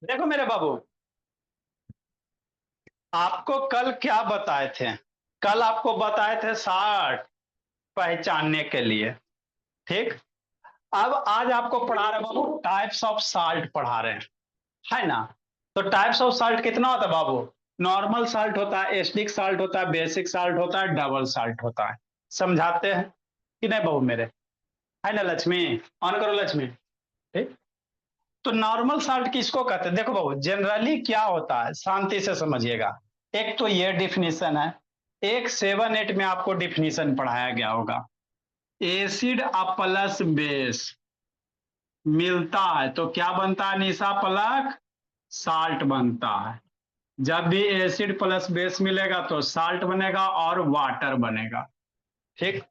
देखो मेरे बाबू, आपको कल क्या बताए थे? कल आपको बताए थे साल्ट पहचानने के लिए। ठीक। अब आज आपको पढ़ा रहे बाबू, टाइप्स ऑफ साल्ट पढ़ा रहे हैं, है ना? तो टाइप्स ऑफ साल्ट कितना होता है बाबू? नॉर्मल साल्ट होता है, एसिडिक साल्ट होता है, बेसिक साल्ट होता है, डबल साल्ट होता है। समझाते हैं कि नहीं बाबू मेरे? है ना लक्ष्मी? ऑन करो लक्ष्मी। ठीक। तो नॉर्मल साल्ट किसको कहते हैं? देखो बाबू, जनरली क्या होता है, शांति से समझिएगा। एक तो ये डिफिनीशन है, एक 7-8 में आपको डिफिनीशन पढ़ाया गया होगा। एसिड प्लस बेस मिलता है तो क्या बनता है निशा पलक? साल्ट बनता है। जब भी एसिड प्लस बेस मिलेगा तो साल्ट बनेगा और वाटर बनेगा। ठीक।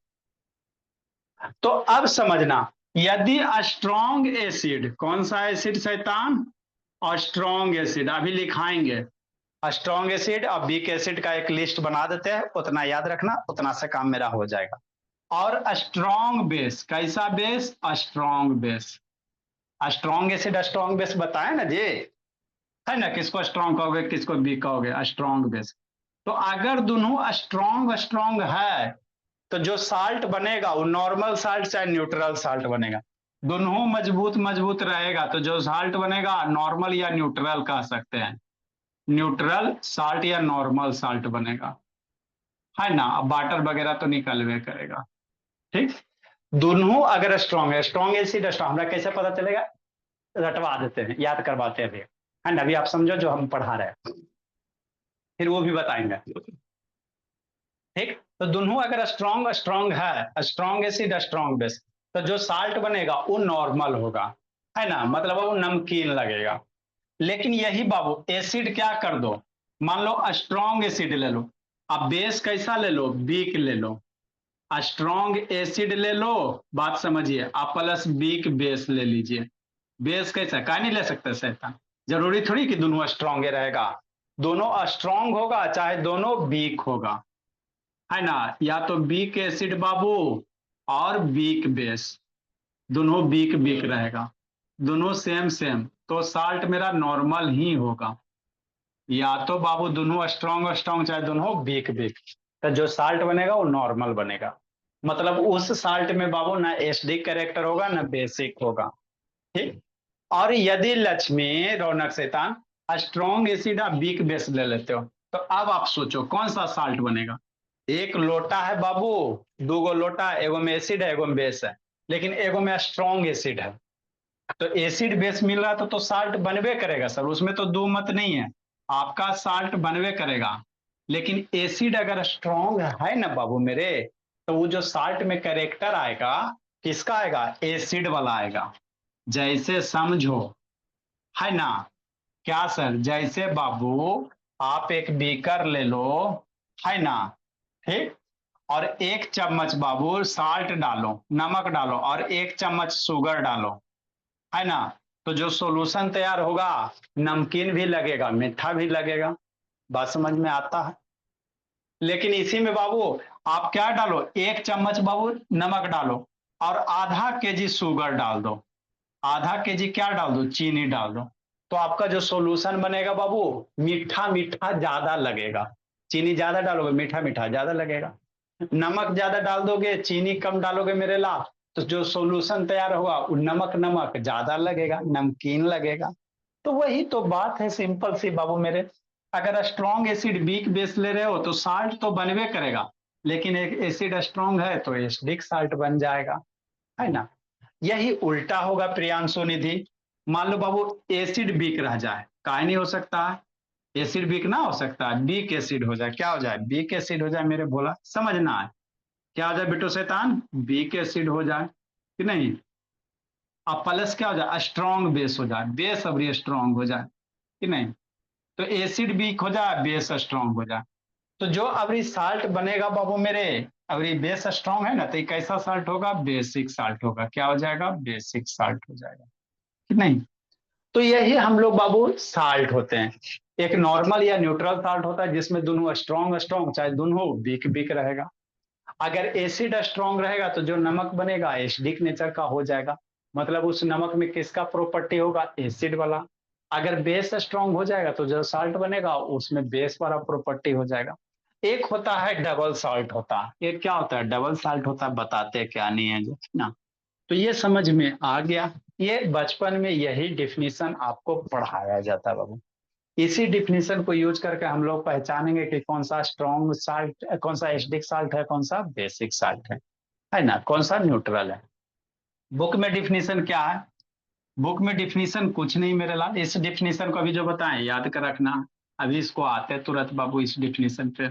तो अब समझना, यदि स्ट्रॉन्ग एसिड, कौन सा एसिड शैतान? स्ट्रॉन्ग एसिड अभी लिखाएंगे। स्ट्रॉन्ग एसिड और वीक एसिड का एक लिस्ट बना देते हैं, उतना याद रखना, उतना से काम मेरा हो जाएगा। और स्ट्रॉन्ग बेस, कैसा base? Strong base. Strong acid strong base बताए ना जी, है ना? किसको स्ट्रॉन्ग कहोगे, किसको वीक कहोगे? Strong base. तो अगर दोनों स्ट्रॉन्ग स्ट्रॉन्ग है तो जो साल्ट बनेगा वो नॉर्मल साल्ट चाहे न्यूट्रल साल्ट बनेगा। दोनों मजबूत मजबूत रहेगा तो जो साल्ट बनेगा नॉर्मल या न्यूट्रल कह सकते हैं। न्यूट्रल साल्ट या नॉर्मल साल्ट बनेगा, है ना? अब वाटर वगैरह तो निकलवे करेगा। ठीक। दोनों अगर स्ट्रॉन्ग है, स्ट्रॉन्ग एसिड स्ट्रॉन्ग, हमरा कैसे पता चलेगा? रटवा देते हैं, याद करवाते हैं अभी, है ना? अभी आप समझो जो हम पढ़ा रहे हैं, फिर वो भी बताएंगे। ठीक। तो दोनों अगर स्ट्रॉन्ग स्ट्रॉन्ग है, स्ट्रॉन्ग एसिड स्ट्रॉन्ग बेस, तो जो साल्ट बनेगा वो नॉर्मल होगा, है ना? मतलब वो नमकीन लगेगा। लेकिन यही बाबू एसिड क्या कर दो, मान लो स्ट्रॉन्ग एसिड ले लो, अब बेस कैसा ले लो? वीक ले लो। स्ट्रॉन्ग एसिड ले लो, बात समझिए, आप प्लस वीक बेस ले लीजिए। बेस कैसा, का नहीं ले सकते शैतान? जरूरी थोड़ी कि दोनों स्ट्रॉन्ग रहेगा। दोनों स्ट्रॉन्ग होगा चाहे दोनों वीक होगा, है ना? या तो वीक एसिड बाबू और वीक बेस, दोनों वीक वीक रहेगा। दोनों सेम सेम तो साल्ट मेरा नॉर्मल ही होगा। या तो बाबू दोनों स्ट्रॉन्ग स्ट्रॉन्ग चाहे दोनों वीक वीक, तो जो साल्ट बनेगा वो नॉर्मल बनेगा। मतलब उस साल्ट में बाबू ना एसिडिक कैरेक्टर होगा ना बेसिक होगा। ठीक। और यदि लक्ष्मी रौनक शैतान स्ट्रॉन्ग एसिड आप वीक बेस ले लेते हो, तो अब आप सोचो कौन सा साल्ट बनेगा? एक लोटा है बाबू, दो गो लोटा, एगो में एसिड है एगो में बेस है, लेकिन एगो में स्ट्रॉन्ग एसिड है। तो एसिड बेस मिल रहा तो साल्ट बनवे करेगा सर, उसमें तो दो मत नहीं है, आपका साल्ट बनवे करेगा। लेकिन एसिड अगर स्ट्रॉन्ग है ना बाबू मेरे, तो वो जो साल्ट में कैरेक्टर आएगा किसका आएगा? एसिड वाला आएगा। जैसे समझो, है ना? क्या सर? जैसे बाबू आप एक बीकर ले लो, है ना? ठीक। और एक चम्मच बाबू साल्ट डालो, नमक डालो, और एक चम्मच शुगर डालो, है ना? तो जो सॉल्यूशन तैयार होगा नमकीन भी लगेगा मीठा भी लगेगा। बात समझ में आता है? लेकिन इसी में बाबू आप क्या डालो, एक चम्मच बाबू नमक डालो और आधा केजी शुगर डाल दो, आधा केजी क्या डाल दो? चीनी डाल दो। तो आपका जो सॉल्यूशन बनेगा बाबू मीठा मीठा ज्यादा लगेगा। चीनी ज्यादा डालोगे मीठा मीठा ज्यादा लगेगा, नमक ज्यादा डाल दोगे चीनी कम डालोगे मेरे ला, तो जो सॉल्यूशन तैयार होगा वो नमक नमक ज्यादा लगेगा, नमकीन लगेगा। तो वही तो बात है सिंपल सी बाबू मेरे। अगर स्ट्रॉन्ग एसिड वीक बेस ले रहे हो तो साल्ट तो बनवे करेगा, लेकिन एक एसिड स्ट्रॉन्ग है तो एसिडिक साल्ट बन जाएगा, है ना? यही उल्टा होगा प्रियांशु निधि। मान लो बाबू एसिड वीक रह जाए, काहे नहीं हो सकता है? एसिड वीक ना हो सकता है, वीक एसिड हो जाए, क्या हो जाए? वीक एसिड हो जाए मेरे भोला, समझना है। क्या हो जाए बेटो शैतान? वीक एसिड हो जाए कि नहीं? अब प्लस क्या हो जाए? स्ट्रॉन्ग बेस हो जाए, बेस अब स्ट्रॉन्ग हो जाए कि नहीं? तो एसिड वीक हो जाए बेस स्ट्रॉन्ग हो जाए। तो जो अभी साल्ट बनेगा बाबू मेरे, अभी बेस स्ट्रॉन्ग है ना, तो ये कैसा साल्ट होगा? बेसिक साल्ट होगा। क्या हो जाएगा? बेसिक साल्ट हो जाएगा कि नहीं? तो यही हम लोग बाबू साल्ट होते हैं। एक नॉर्मल या न्यूट्रल साल्ट होता है जिसमें दोनों स्ट्रॉन्ग स्ट्रॉन्ग चाहे दोनों वीक वीक रहेगा। अगर एसिड स्ट्रॉन्ग रहेगा तो जो नमक बनेगा एसिडिक नेचर का हो जाएगा। मतलब उस नमक में किसका प्रॉपर्टी होगा? एसिड वाला। अगर बेस स्ट्रांग हो जाएगा तो जो साल्ट बनेगा उसमें बेस वाला प्रॉपर्टी हो जाएगा। एक होता है डबल साल्ट होता है, एक क्या होता है डबल साल्ट होता है, बताते क्या नहीं है जो ना। तो ये समझ में आ गया। ये बचपन में यही डिफिनीशन आपको पढ़ाया जाता है बाबू। इसी डिफिनीशन को यूज करके हम लोग पहचानेंगे कि कौन सा स्ट्रॉन्ग साल्ट, कौन सा एसिडिक साल्ट है, कौन सा बेसिक साल्ट है ना, कौन सा न्यूट्रल है। बुक में डिफिनीशन क्या है? बुक में डिफिनीशन कुछ नहीं मेरे लाल, इस डिफिनीशन को अभी जो बताएं याद कर रखना। अभी इसको आते तुरंत बाबू इस डिफिनीशन पे।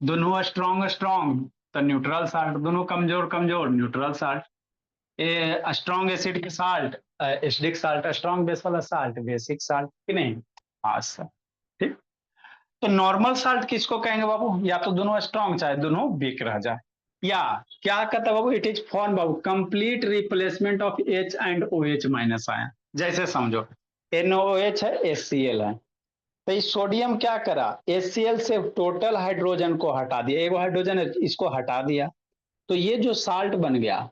दोनों स्ट्रॉन्ग स्ट्रॉन्ग तो न्यूट्रल साल्ट, दोनों कमजोर कमजोर न्यूट्रल साल्ट। स्ट्रॉन्ग एसिड के salt acidic salt, strong base वाला साल्ट बेसिक साल्ट, कि नहीं? हाँ सर। ठीक। तो नॉर्मल साल्ट किसको कहेंगे बाबू? या तो दोनों स्ट्रॉन्ग चाहे दोनों वीक रह जाए, या क्या कहता है बाबू, इट इज फॉर्म बाबू complete replacement of H and O H minus ion. जैसे समझो NOH है HCl है, तो इस सोडियम क्या करा, HCl से टोटल हाइड्रोजन को हटा दिया, एक हाइड्रोजन है इसको हटा दिया, तो ये जो साल्ट बन गया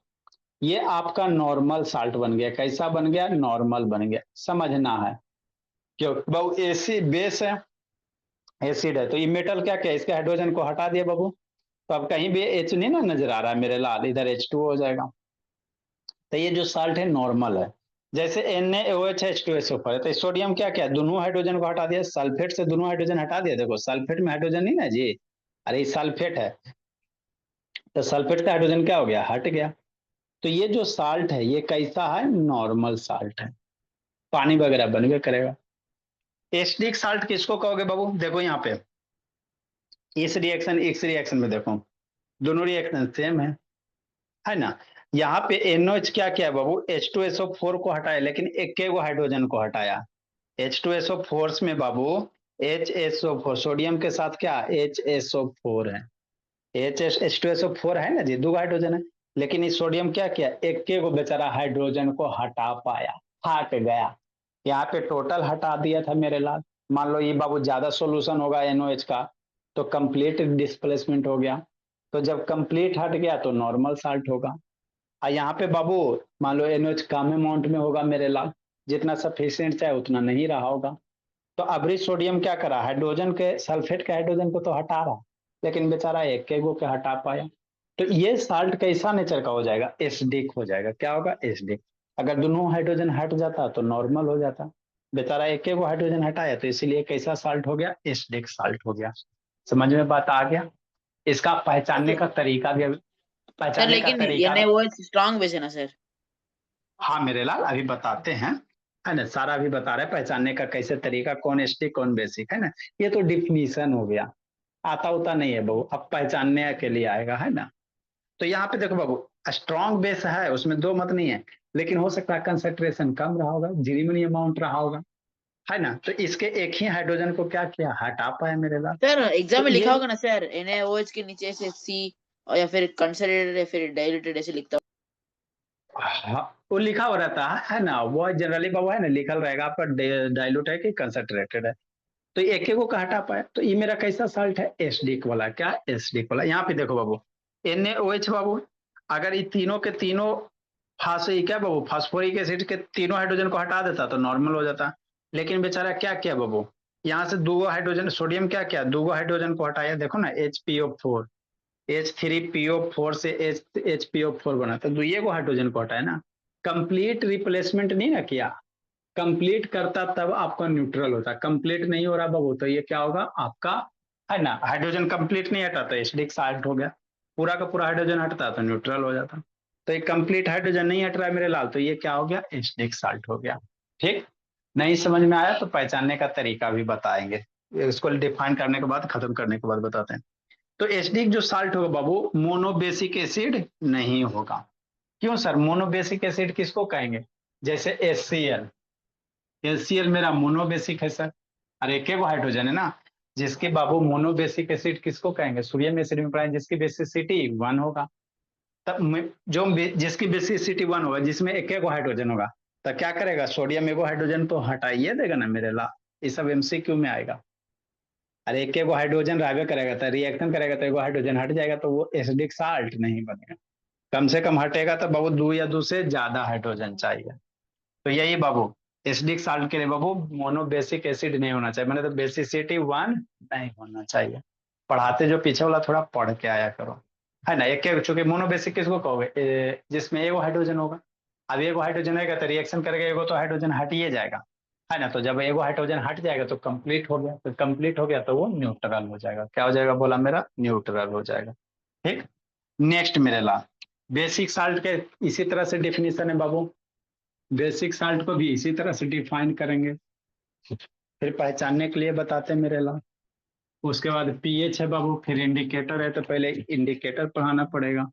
ये आपका नॉर्मल साल्ट बन गया। कैसा बन गया? नॉर्मल बन गया। समझना है क्यों बाबू, एसिड बेस है, एसिड है, तो ये मेटल क्या क्या इसके हाइड्रोजन को हटा दिया बाबू, तो अब कहीं भी H नहीं ना नजर आ रहा है मेरे लाल, इधर H2 हो जाएगा। तो ये जो साल्ट है नॉर्मल है। जैसे NaOH H2SO4 है, तो सोडियम क्या क्या दोनों हाइड्रोजन को हटा दिया, सल्फेट से दोनों हाइड्रोजन हटा दिया। देखो सल्फेट में हाइड्रोजन नहीं ना जी, अरे सल्फेट है, तो सल्फेट का हाइड्रोजन क्या हो गया, हट गया। तो ये जो साल्ट है ये कैसा है, नॉर्मल साल्ट है, पानी वगैरह बनवे करेगा। एसिडिक साल्ट किसको कहोगे बाबू? देखो यहाँ पे इस रिएक्शन में देखो दोनों रिएक्शन सेम है ना। यहाँ पे NOH क्या क्या है बाबू, H2SO4 को हटाया लेकिन एक के वो हाइड्रोजन को हटाया। H2SO4 में बाबू HSO4 सोडियम के साथ क्या HSO4 है, H2SO4 है ना जी, दो हाइड्रोजन है, लेकिन इस सोडियम क्या किया, एक के को बेचारा हाइड्रोजन को हटा पाया, हट गया। यहाँ पे टोटल हटा दिया था मेरे लाल। मान लो ये बाबू ज्यादा सोल्यूशन होगा NOH का, तो कंप्लीट डिस्प्लेसमेंट हो गया। तो जब कंप्लीट हट गया तो नॉर्मल साल्ट होगा। और यहाँ पे बाबू मान लो NOH कम अमाउंट में होगा मेरे लाल, जितना सफिशियंट चाहे उतना नहीं रहा होगा। तो अबरी सोडियम क्या करा, हाइड्रोजन के सल्फेट के हाइड्रोजन को तो हटा रहा, लेकिन बेचारा एक के गो के हटा पाया। तो ये साल्ट कैसा नेचर का हो जाएगा, एसिडिक हो जाएगा। क्या होगा, एसिडिक। अगर दोनों हाइड्रोजन हट जाता तो नॉर्मल हो जाता, बेचारा एक के गो हाइड्रोजन हटाया तो इसीलिए कैसा साल्ट हो गया, एसिडिक साल्ट हो गया। समझ में बात आ गया? इसका पहचानने का तरीका भी, सर पहचानने का लेकिन तरीका। NaOH स्ट्रांग बेस है ना सर? हाँ मेरे लाल अभी बताते हैं, है ना, सारा अभी बता रहे हैं पहचानने का कैसे तरीका, कौन एस्टिक कौन बेसिक, है ना। ये तो डिफिनीशन हो गया, आता उता नहीं है बहू, अब पहचानने के लिए आएगा, है ना। तो यहाँ पे देखो बाबू, स्ट्रॉन्ग बेस है उसमें दो मत नहीं है, लेकिन हो सकता है कंसेंट्रेशन कम रहा होगा, जीरोमिनी अमाउंट रहा होगा, है ना। तो इसके एक ही हाइड्रोजन को क्या किया, हटा पाया मेरे लाल। सर एग्जाम तो में ये लिखा होगा ना सर, NaOH के नीचे से C, और या फिर कंसंट्रेटेड या फिर डाइल्यूटेड ऐसे लिखता हाँ, वो लिखा हो रहता है ना, वो जनरली बाबू है ना लिखल रहेगा आपका, डाइल्यूट है कि कंसंट्रेटेड है। तो एक एक को हटा पाया, तो ये मेरा कैसा साल्ट है, एसिडिक वाला। क्या, एसिडिक वाला। यहाँ पे देखो बाबू NaOH बाबू, अगर ये तीनों के तीनों क्या बाबू, फास्फोरिक एसिड के तीनों हाइड्रोजन को हटा देता तो नॉर्मल हो जाता। लेकिन बेचारा क्या किया बाबू, यहाँ से दो हाइड्रोजन, सोडियम क्या किया, दो हाइड्रोजन को हटाया, देखो ना HPO4, H3PO4 से HPO4 बना, तो दुइये को हाइड्रोजन को हटाया ना, कंप्लीट रिप्लेसमेंट नहीं ना किया। कंप्लीट करता तब आपका न्यूट्रल होता, कंप्लीट नहीं हो रहा बाबू तो ये क्या होगा आपका, है ना, हाइड्रोजन कंप्लीट नहीं हटा तो एसिडिक साल्ट हो गया, पूरा का पूरा हाइड्रोजन हटता तो न्यूट्रल हो जाता। तो ये कंप्लीट हाइड्रोजन नहीं हट रहा है मेरे लाल, तो ये क्या हो गया, एसिडिक साल्ट हो गया। ठीक। नहीं समझ में आया तो पहचानने का तरीका भी बताएंगे, इसको डिफाइन करने के बाद, खत्म करने के बाद बताते हैं। तो एसिडिक जो साल्ट होगा बाबू, मोनोबेसिक एसिड नहीं होगा। क्यों सर, मोनोबेसिक एसिड किसको कहेंगे, जैसे HCl, HCl मेरा मोनोबेसिक है सर, अरे एक वो हाइड्रोजन है ना। जिसके बाबू मोनोबेसिक एसिड किसको कहेंगे, सोडियम एसिड में पढ़ाएं, जिसकी बेसिसिटी 1 होगा। जो जिसकी बेसिसिटी 1 होगा, जिसमें एक एक हाइड्रोजन होगा, तो क्या करेगा, सोडियम एगो हाइड्रोजन तो हटाइए देगा ना मेरे ला। ये सब MCQ में आएगा। अरे एक एगो हाइड्रोजन रहबे करेगा तो रिएक्शन करेगा तो एगो हाइड्रोजन हट जाएगा, तो वो एसिडिक साल्ट नहीं बनेगा। कम से कम हटेगा तो बाबू दो या दो से ज्यादा हाइड्रोजन चाहिए। तो यही बाबू एसिडिक साल्ट के लिए बाबू मोनो बेसिक एसिड नहीं होना चाहिए, मैंने तो बेसिसिटी 1 नहीं होना चाहिए। पढ़ाते जो पीछे वाला थोड़ा पढ़ के आया करो, है ना। एक एक चूंकि मोनो बेसिक किसको कहोगे, जिसमें एगो हाइड्रोजन होगा। अब एगो हाइड्रोजन रहेगा तो रिएक्शन करेगा, एगो तो हाइड्रोजन हट ही जाएगा, है ना। तो जब एगो हाइड्रोजन हट जाएगा तो कंप्लीट हो गया, तो कंप्लीट हो गया तो वो न्यूट्रल हो जाएगा। क्या हो जाएगा बोला मेरा, न्यूट्रल हो जाएगा। ठीक। नेक्स्ट मेरे ला बेसिक साल्ट के इसी तरह से डिफिनीशन है बाबू, बेसिक साल्ट को भी इसी तरह से डिफाइन करेंगे, फिर पहचानने के लिए बताते मेरे ला। उसके बाद पीएच है बाबू, फिर इंडिकेटर है, तो पहले इंडिकेटर पढ़ाना पड़ेगा,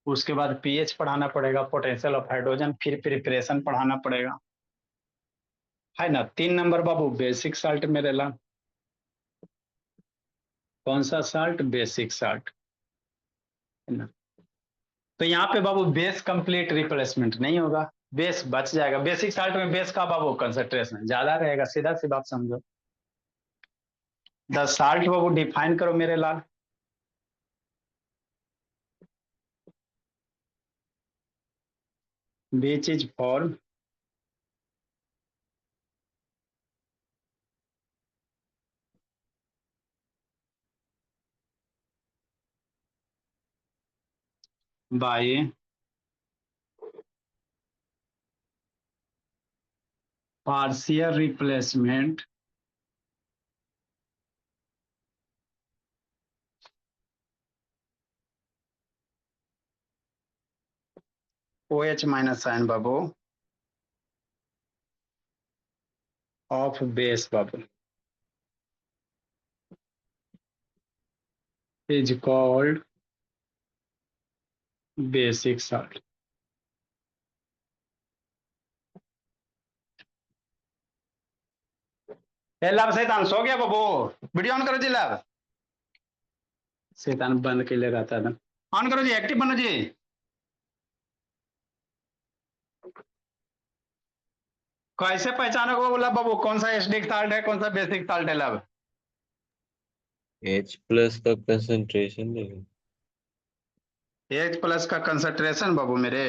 उसके बाद पीएच पढ़ाना पड़ेगा, पोटेंशियल ऑफ हाइड्रोजन, फिर प्रिपरेशन पढ़ाना पड़ेगा, है ना। 3 नंबर बाबू बेसिक साल्ट मेरे ला, कौन सा साल्ट, बेसिक साल्ट, है ना। तो यहाँ पे बाबू बेस कंप्लीट रिप्लेसमेंट नहीं होगा, बेस बच जाएगा। बेसिक साल्ट में बेस का बाबू कंसंट्रेशन ज्यादा रहेगा, सीधा सी बात समझो। द साल्ट बाबू डिफाइन करो मेरे लाल, which is form by partial replacement O H minus sign बाबू ऑफ बेस बाबू is called basic salt. Lab शैतान सो गया बाबू, वीडियो ऑन करो जी लैब। शैतान बंद के लिए रहता था, ऑन करो जी, एक्टिव बनो जी। कैसे पहचानोगे बोला बाबू कौन सा एसिडिक साल्ट है कौन सा बेसिक साल्ट है लैब। H प्लस का कंसंट्रेशन देगा। एच प्लस का कंसंट्रेशन बाबू मेरे,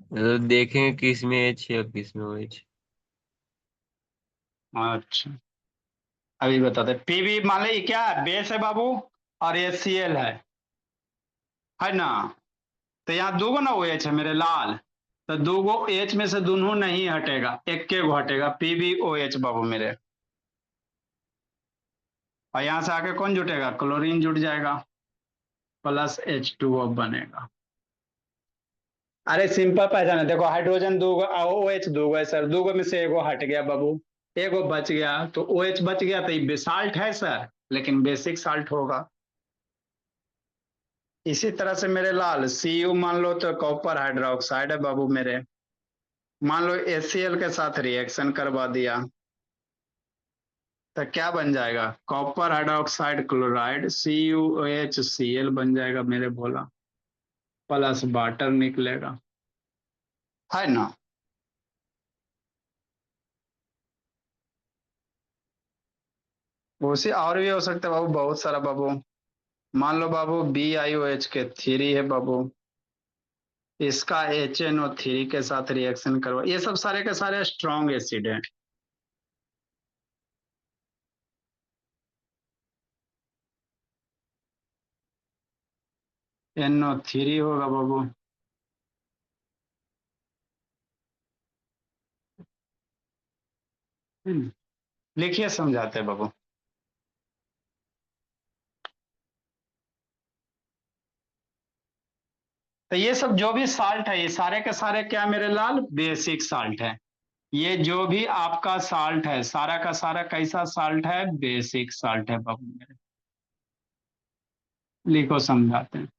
मतलब देखेंगे किस में H या किस में OH। अच्छा अभी बताते। पीवी मान ली क्या है, बेस है बाबू और HCl है ना। तो यहाँ दो ना OH है मेरे लाल, तो दो गो एच में से दोनों नहीं हटेगा, एक के गो हटेगा, PbOH बाबू मेरे। और यहाँ से आके कौन जुटेगा, क्लोरीन जुट जाएगा, प्लस H2O बनेगा। अरे सिंपल पहचान है, देखो हाइड्रोजन दो गो, OH दो गो है सर, दो गो में से एगो हट गया बाबू, एगो बच गया, तो OH बच गया तो ये बेसाल्ट है सर, लेकिन बेसिक साल्ट होगा। इसी तरह से मेरे लाल Cu मान लो तो कॉपर हाइड्रोक्साइड है बाबू मेरे, मान लो HCl के साथ रिएक्शन करवा दिया तो क्या बन जाएगा, कॉपर हाइड्रोक्साइड क्लोराइड CuHCl बन जाएगा मेरे भोला, प्लस वाटर निकलेगा, है ना। उसी और भी हो सकता है बाबू, बहुत सारा बाबू। मान लो बाबू BiOH के 3 है बाबू, इसका HNO3 के साथ रिएक्शन करवा, ये सब सारे के सारे स्ट्रॉन्ग एसिड है। NO3 होगा बाबू, लिखिए समझाते हैं बाबू। तो ये सब जो भी साल्ट है ये सारे के सारे क्या मेरे लाल, बेसिक साल्ट है। ये जो भी आपका साल्ट है सारा का सारा कैसा साल्ट है, बेसिक साल्ट है बाबू मेरे। लिखो समझाते हैं,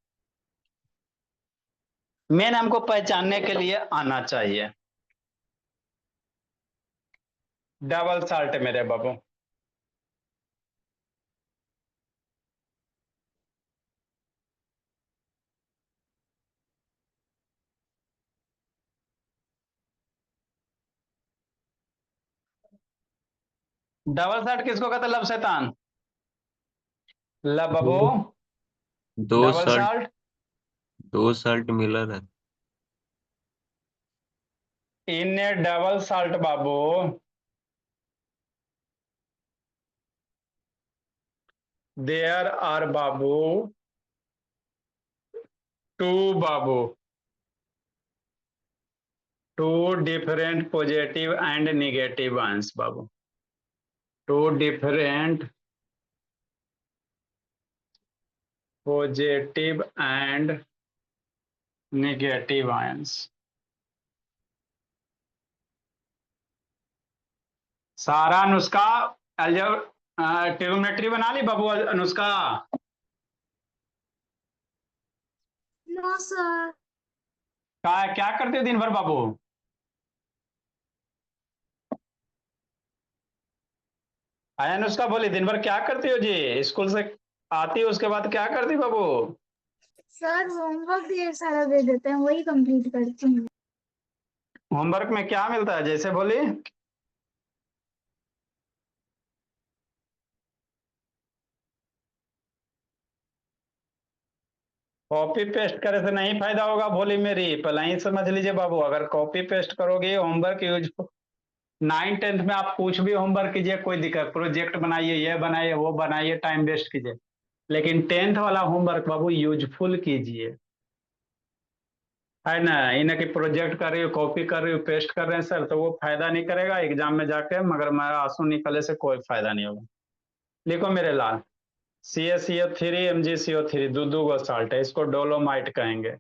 मेन हमको पहचानने के लिए आना चाहिए। डबल साल्ट मेरे बाबू, डबल साल्ट किसको कहते हैं लब शैतान, लब बाबू, दो दो डबल साल्ट साल्ट। दो साल्ट मिलर है। इन ए डबल साल्ट बाबू, देयर आर बाबू टू बाबू, two different positive and negative ions बाबू, two different positive and negative ions. सारा नुस्खा ट्रिग्नोमेट्री बना ली बाबू अनुष्का? No sir. क्या करते हो दिन भर बाबू? आया अनुष्का बोली दिन भर क्या करती हो जी? स्कूल से आती हो उसके बाद क्या करती हो बाबू? सर होमवर्क ढेर सारा दे देते हैं, वही कंप्लीट करती हूँ। होमवर्क में क्या मिलता है जैसे बोली? कॉपी पेस्ट करे से नहीं फायदा होगा भोली मेरी, पहले ही समझ लीजिए बाबू। अगर कॉपी पेस्ट करोगे होमवर्क यूज, 9th-10th में आप कुछ भी होमवर्क कीजिए कोई दिक्कत, प्रोजेक्ट बनाइए, ये बनाइए वो बनाइए, टाइम वेस्ट कीजिए, लेकिन 10th वाला होमवर्क बाबू यूजफुल कीजिए, है ना। इन्हें कि प्रोजेक्ट कर रही हो, कॉपी कर रही हो, पेस्ट कर रहे हैं सर, तो वो फायदा नहीं करेगा एग्जाम में जाके, मगर मैं आंसू निकले से कोई फायदा नहीं होगा। लिखो मेरे लाल, CaCO3 MgCO3 दो गो साल्ट है, इसको डोलोमाइट कहेंगे,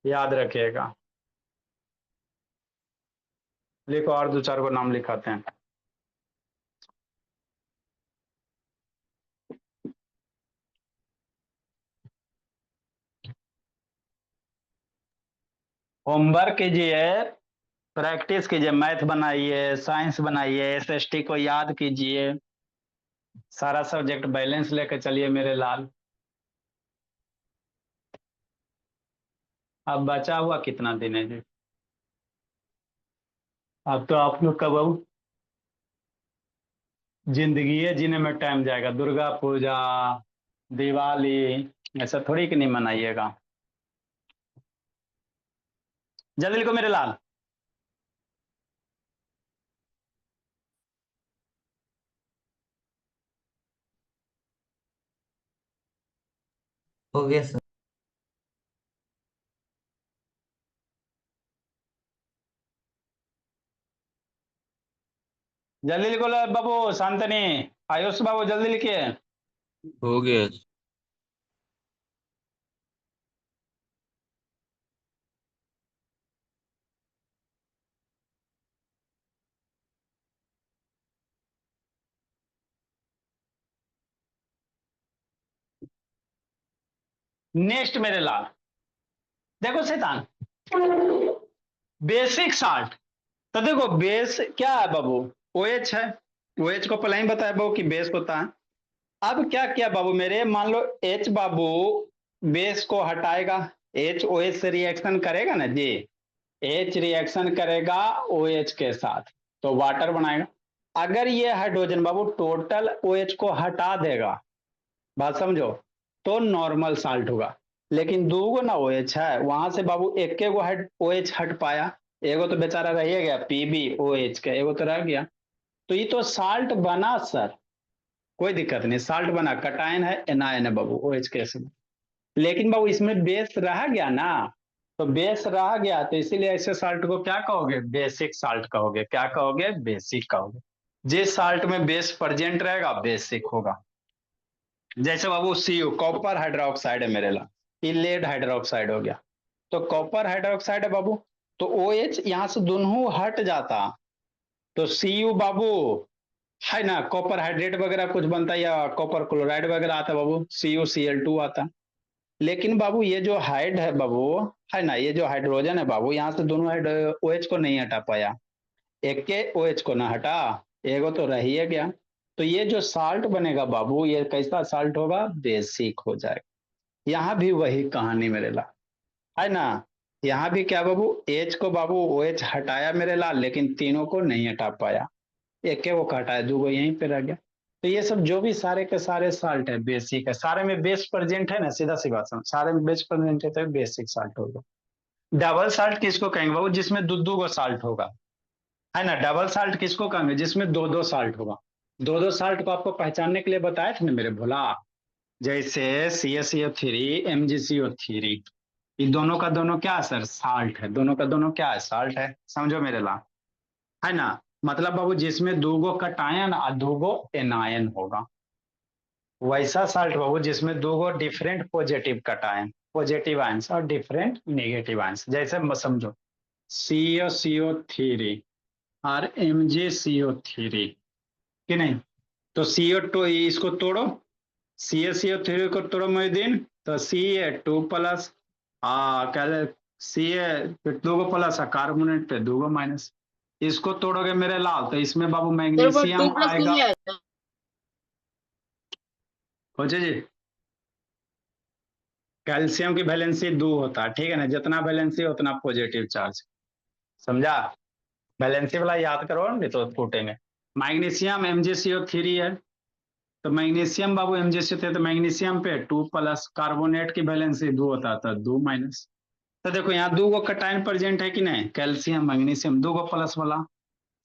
याद रखिएगा। लिखो और दो चार को नाम लिखाते हैं। होमवर्क कीजिए, प्रैक्टिस कीजिए, मैथ बनाइए, साइंस बनाइए, SST को याद कीजिए, सारा सब्जेक्ट बैलेंस लेकर चलिए मेरे लाल। अब बचा हुआ कितना दिन है जी? अब तो आप लोग का बहु जिंदगी है जीने में टाइम जाएगा, दुर्गा पूजा, दिवाली, ऐसा थोड़ी कि नहीं मनाइएगा। जल्दी लिखो मेरे लाल। हो गया सर। जल्दी लिखो बाबू, शांतनी, आयुष बाबू जल्दी लिखिए। हो गया। नेक्स्ट मेरे लाल, देखो शैतान, बेसिक साल्ट, तो देखो बेस क्या है बाबू? OH है, OH को पहले ही बताया बाबू कि बेस होता है। अब क्या किया बाबू मेरे, मान लो H बाबू बेस को हटाएगा, H OH से रिएक्शन करेगा ना जी, H रिएक्शन करेगा OH के साथ तो वाटर बनाएगा। अगर ये हाइड्रोजन बाबू टोटल OH को हटा देगा, बात समझो, तो नॉर्मल साल्ट होगा। लेकिन दो गो ना OH है, वहां से बाबू एक के गो OH हट पाया, एगो तो बेचारा रह गया PbOH का, एगो तो रह गया, तो ये तो साल्ट बना सर, कोई दिक्कत नहीं, साल्ट बना, कटायन है, एनायन है बाबू OH के इसमें। लेकिन बाबू इसमें बेस रह गया ना, तो बेस रह गया तो इसीलिए ऐसे साल्ट को क्या कहोगे? बेसिक साल्ट कहोगे। क्या कहोगे? बेसिक कहोगे। जिस साल्ट में बेस प्रेजेंट रहेगा बेसिक होगा। जैसे बाबू CU कॉपर हाइड्रोक्साइड है मेरे ला, ये लेड हाइड्रोक्साइड हो गया, तो कॉपर हाइड्रोक्साइड है बाबू, तो OH यहां से दोनों हट जाता, तो CU बाबू है ना, कॉपर हाइड्रेट वगैरह कुछ बनता है, या कॉपर क्लोराइड वगैरह आता बाबू, CuCl2 आता। लेकिन बाबू ये जो हाइड है बाबू, है ना, ये जो हाइड्रोजन है बाबू, यहाँ से दोनों OH को नहीं हटा पाया, एक के OH को ना हटा, एगो तो रह ही गया, तो ये जो साल्ट बनेगा बाबू, ये कैसा साल्ट होगा? बेसिक हो जाएगा। यहाँ भी वही कहानी मेरे ला, है ना, यहाँ भी क्या बाबू, H को बाबू OH हटाया मेरे लाल, लेकिन तीनों को नहीं हटा पाया, एक के वो हटाया, दो गो यहीं पे रह गया। तो ये सब जो भी सारे के सारे साल्ट है बेसिक है, सारे में बेस प्रेजेंट है ना, सीधा सी बात समझ, सारे में बेस प्रेजेंट है तो बेसिक साल्ट होगा। डबल साल्ट किसको कहेंगे बाबू, जिसमें दो दो गो साल्ट होगा, है ना। डबल साल्ट किसको कहेंगे, जिसमें दो दो साल्ट होगा। दो दो साल्ट को आपको पहचानने के लिए बताए थे ना मेरे भोला, जैसे CaCO3 MgCO3, ये दोनों का दोनों क्या है सर, साल्ट है। दोनों का दोनों क्या है, साल्ट है, समझो मेरे ला, है ना। मतलब बाबू जिसमें दो गो कटायन और दो गो एनायन होगा, वैसा साल्ट बाबू जिसमें दो गो different positive cation, positive ions और डिफरेंट नेगेटिव आयंस, जैसे समझो CaCO3 और MgCO3 कि नहीं। तो CO2 इसको तोड़ो, CaCO3 को तोड़ो मोहिदीन, तो Ca2 प्लस क्या Ca दो गो प्लस कार्बोनेट पे दो गो माइनस, इसको तोड़ोगे मेरे लाल तो इसमें बाबू सर वो मैग्नीशियम 2 + 2 आएगा। ही आएगा। खोजे जी, कैल्शियम की वैलेंसी 2 होता है, ठीक है ना, जितना वैलेंसी उतना पॉजिटिव चार्ज, समझा। वैलेंसी वाला याद करो नहीं तो फूटेंगे। मैग्नीशियम MgCO3 है, तो मैग्नीशियम बाबू MgCO3, तो मैग्नीशियम पे 2 प्लस, कार्बोनेट की वैलेंसी 2 होता था 2 माइनस। तो देखो यहाँ दो गो कटायन प्रेजेंट है कि नहीं, कैल्शियम मैग्नीशियम दो गो प्लस वाला,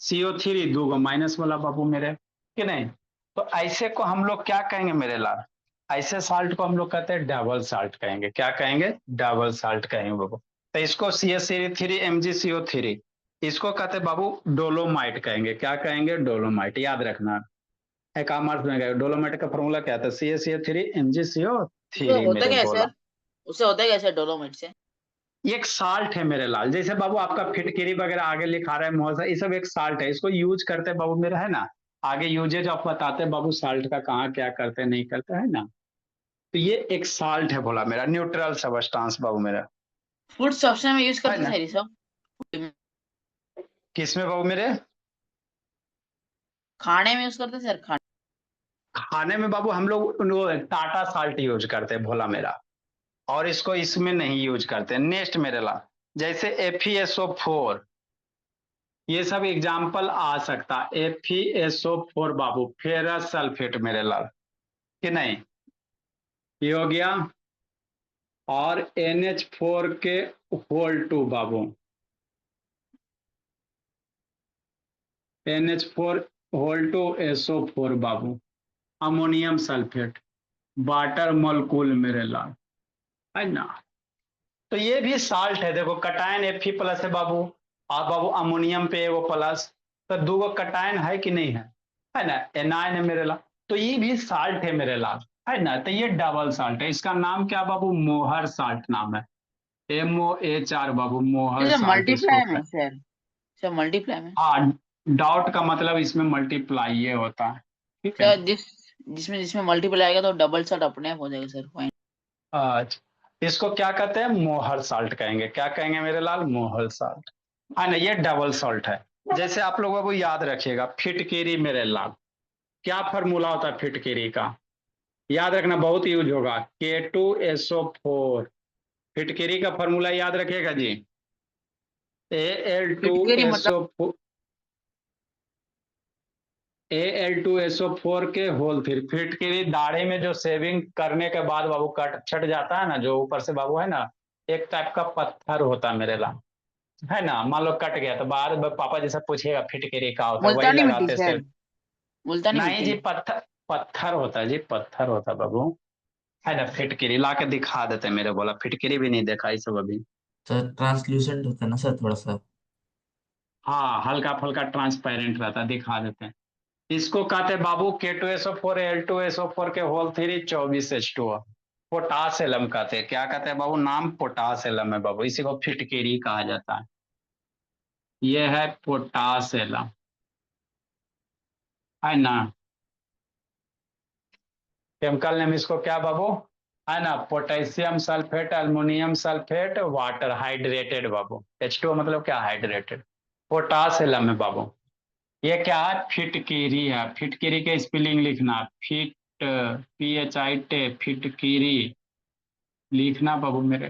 CO3 दो गो माइनस वाला बाबू मेरे, कि नहीं। तो ऐसे को हम लोग क्या कहेंगे मेरे लाल, ऐसे साल्ट को हम लोग कहते हैं डबल साल्ट कहेंगे। क्या कहेंगे, डबल साल्ट कहेंगे बाबू। तो इसको CaCO3 MgCO3, इसको कहते हैं बाबू डोलोमाइट कहेंगे। क्या कहेंगे, डोलोमाइट, याद रखना। कॉमर्स में गए, डोलोमाइट का फॉर्मूला क्या था, CaCO3 उससे MgCO3 होता मेरे क्या है बोला। सर? उससे होता क्या है सर डोलोमाइट से? ये एक साल्ट है मेरे लाल, जैसे बाबू आपका फिटकिरी वगैरह आगे लिखा रहा है मौसा, ये सब एक साल्ट है, इसको यूज करते हैं बाबू मेरा, है ना। आगे यूजेज आप बताते हैं बाबू साल्ट का, कहाँ क्या करते हैं नहीं करते, है ना। तो ये एक साल्ट है बोला मेरा, न्यूट्रल सबस्टांस बाबू मेरा, फूड सब्सटेंस में यूज है करते हैं ना। सर ये सब? किसमें बाबू मेरे, खाने में यूज करते हैं सर, खाने? खाने में बाबू हम लोग टाटा साल्ट यूज करते हैं भोला मेरा, और इसको इसमें नहीं यूज करते। नेक्स्ट मेरे ला, जैसे FeSO4, ये सब एग्जाम्पल आ सकता। FeSO4 बाबू फेरस सल्फेट मेरे लाल, कि नहीं, ये हो गया। और NH4 के होल 2 बाबू, NH4 होल 2 SO4 बाबू, अमोनियम सल्फेट, वाटर मोलकूल मेरे लाल, है ना। तो ये भी साल्ट है, देखो कटायन Fe+ है बाबू, और बाबू अमोनियम पे वो प्लस, तो दो गो कटायन है कि नहीं है ना, एनायन है मेरे लाल, तो ये भी साल्ट है मेरे लाल, है ना। तो ये डबल साल्ट है, इसका नाम क्या बाबू, मोहर साल्ट नाम है, MOHR बाबू, मोहर सर साल्ट इसको मल्टीप्लाई में कहें। सर, सर मल्टीप्लाई में। हाँ, डॉट का मतलब इसमें मल्टीप्लाई ये होता है, ठीक है। सर जिसमें जिसमें मल्टीप्लाई आएगा तो डबल साल्ट अपने आप हो जाएगा सर, फाइन। अच्छा, इसको क्या कहते हैं, मोहर साल्ट कहेंगे। क्या कहेंगे मेरे लाल, मोहर साल्ट, है ना। ये डबल सॉल्ट है। जैसे आप लोगों को याद रखिएगा, फिटकेरी मेरे लाल, क्या फॉर्मूला होता है फिटकेरी का, याद रखना, बहुत यूज होगा, K2SO4, फिटकेरी का फॉर्मूला याद रखिएगा जी, फिटकरी मतलब? Al2SO4, Al2SO4 के होल 3, फिटकेरी दाढ़ी में जो शेविंग करने के बाद बाबू कट छट जाता है ना, जो ऊपर से बाबू है ना, एक टाइप का पत्थर होता है मेरे लाल, है ना। मान लो कट गया तो बाहर पापा जैसा पूछेगा फिटकेरी का होता है, वही मुल्तानी मिट्टी लगाते सर, से। मुल्तानी नहीं मिट्टी। जी, पत्थर, पत्थर होता है जी, पत्थर होता है बाबू, है ना। फिटकिरी ला के दिखा देते हैं मेरे, बोला फिटकिरी भी नहीं देखा ये सब अभी। सर ट्रांसल्यूसेंट होता है ना सर थोड़ा सा? हाँ, हल्का फुल्का ट्रांसपेरेंट रहता है, दिखा देते हैं। इसको कहते हैं बाबू K2SO4 Al2SO4 के होल 3 24H2O, पोटास एलम कहते हैं। क्या कहते हैं बाबू, नाम पोटास एलम है बाबू, इसी को फिटकेरी कहा जाता है। ये है पोटास एलम, है ना। केमिकल नेम इसको क्या बाबू, है ना, potassium sulphate, aluminium sulphate, water hydrated बाबू, H2O मतलब क्या, हाइड्रेटेड, पोटास एलम है बाबू। ये क्या है, फिटकीरी है। फिटकीरी के स्पेलिंग लिखना, फिट PHIT, फिटकीरी लिखना बाबू मेरे,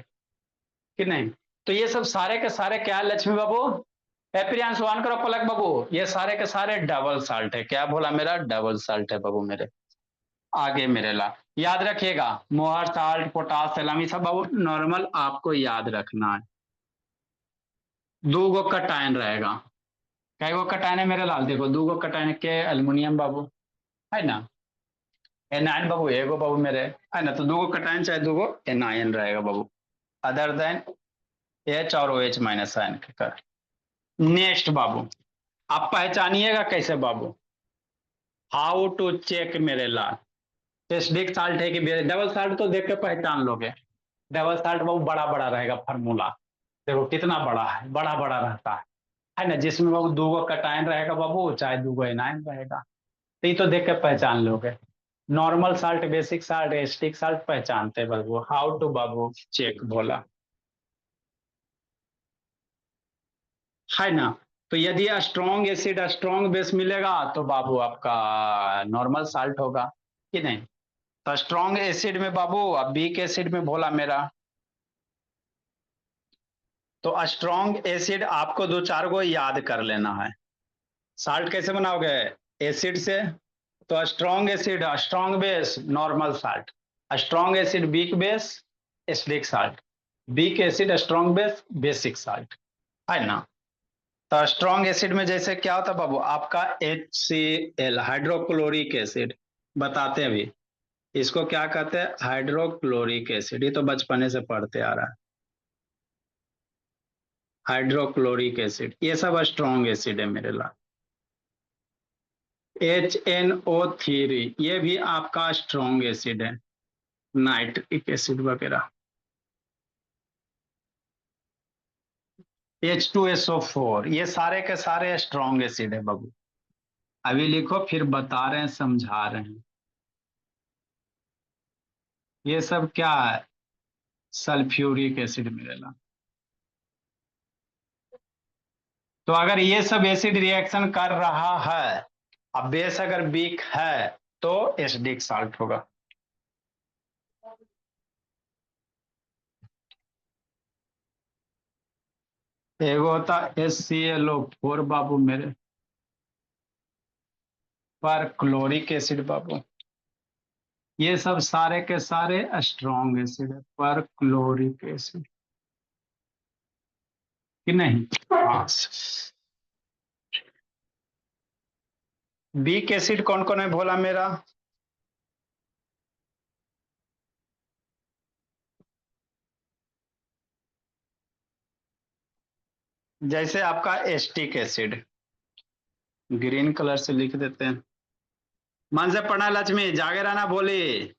कि नहीं। तो ये सब सारे के सारे क्या है लक्ष्मी बाबू, प्रियांश वन करो पलक बाबू, ये सारे के सारे डबल साल्ट है। क्या बोला मेरा, डबल साल्ट है बाबू मेरे। आगे मेरे ला, याद रखिएगा, मोहर साल्ट, पोटास सलामी, सब बाबू नॉर्मल आपको याद रखना है। दो गो कटायन रहेगा। कई गो कटायन है मेरे लाल, देखो दो गो कटायन के एल्युमिनियम बाबू, है ना। एनायन बाबू एगो बाबू मेरे, है ना। तो दो गो कटायन चाहे दो गो एनायन रहेगा बाबू, अदर देन एच और ओ एच माइनस आयन के कर। नेक्स्ट बाबू, आप पहचानिएगा कैसे बाबू, हाउ टू चेक मेरे लाल। एसिडिक साल्ट है कि डबल साल्ट, तो देख के पहचान लोगे। डबल साल्ट बाबू बड़ा बड़ा रहेगा फार्मूला, देखो कितना बड़ा है, बड़ा बड़ा रहता है ना। जिसमें बाबू दो गो कटायन रहेगा बाबू, चाहे दो गो एनायन रहेगा, तो ये तो देख के पहचान लोगे। Normal salt, basic salt, acidic salt पहचानते बाबू। हाउ टू बाबू चेक बोला, है ना। तो यदि स्ट्रॉन्ग एसिड स्ट्रॉन्ग बेस मिलेगा तो बाबू आपका नॉर्मल साल्ट होगा कि नहीं। तो स्ट्रॉन्ग एसिड में बाबू, अब वीक एसिड में बोला मेरा, तो स्ट्रॉन्ग एसिड आपको दो चार गो याद कर लेना है। साल्ट कैसे बनाओगे, एसिड से। तो strong acid strong base normal salt, strong acid weak base acidic salt, weak acid strong base basic salt, है ना। तो स्ट्रॉन्ग एसिड में जैसे क्या होता है बाबू, आपका HCl हाइड्रोक्लोरिक एसिड, बताते हैं अभी इसको क्या कहते हैं, हाइड्रोक्लोरिक एसिड। ये तो बचपने से पढ़ते आ रहा है, हाइड्रोक्लोरिक एसिड, ये सब स्ट्रॉन्ग एसिड है मेरे लाल। HNO3 ये भी आपका स्ट्रॉन्ग एसिड है, नाइट्रिक एसिड वगैरह। H2SO4 ये सारे के सारे स्ट्रॉन्ग एसिड है बाबू। अभी लिखो, फिर बता रहे हैं, समझा रहे हैं। ये सब क्या है, सल्फ्यूरिक एसिड मिलेगा। तो अगर ये सब एसिड रिएक्शन कर रहा है, अब बेस अगर वीक है तो एसिडिक साल्ट होगा। एगो होता HClO4 बाबू मेरे, पर क्लोरिक एसिड बाबू। ये सब सारे के सारे स्ट्रॉन्ग एसिड है, पर क्लोरिक एसिड कि नहीं। हाँ, वीक एसिड कौन कौन है बोला मेरा, जैसे आपका एस्टिक एसिड, ग्रीन कलर से लिख देते हैं। मन से पढ़ना लक्ष्मी, जागे रहना बोली।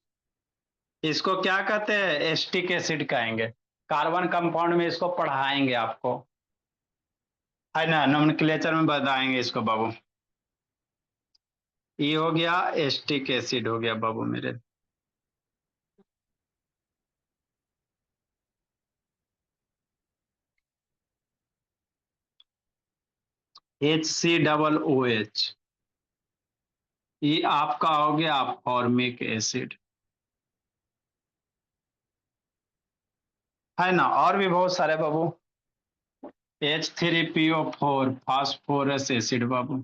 इसको क्या कहते हैं, एस्टिक एसिड कहेंगे। कार्बन कंपाउंड में इसको पढ़ाएंगे आपको, है ना, नोमेनक्लेचर में बताएंगे इसको बाबू। ये हो गया एस्टिक एसिड हो गया बाबू मेरे। HCOOH ये आपका हो गया फॉर्मिक एसिड, है ना। और भी बहुत सारे बाबू, H3PO4 फास्फोरस एसिड बाबू।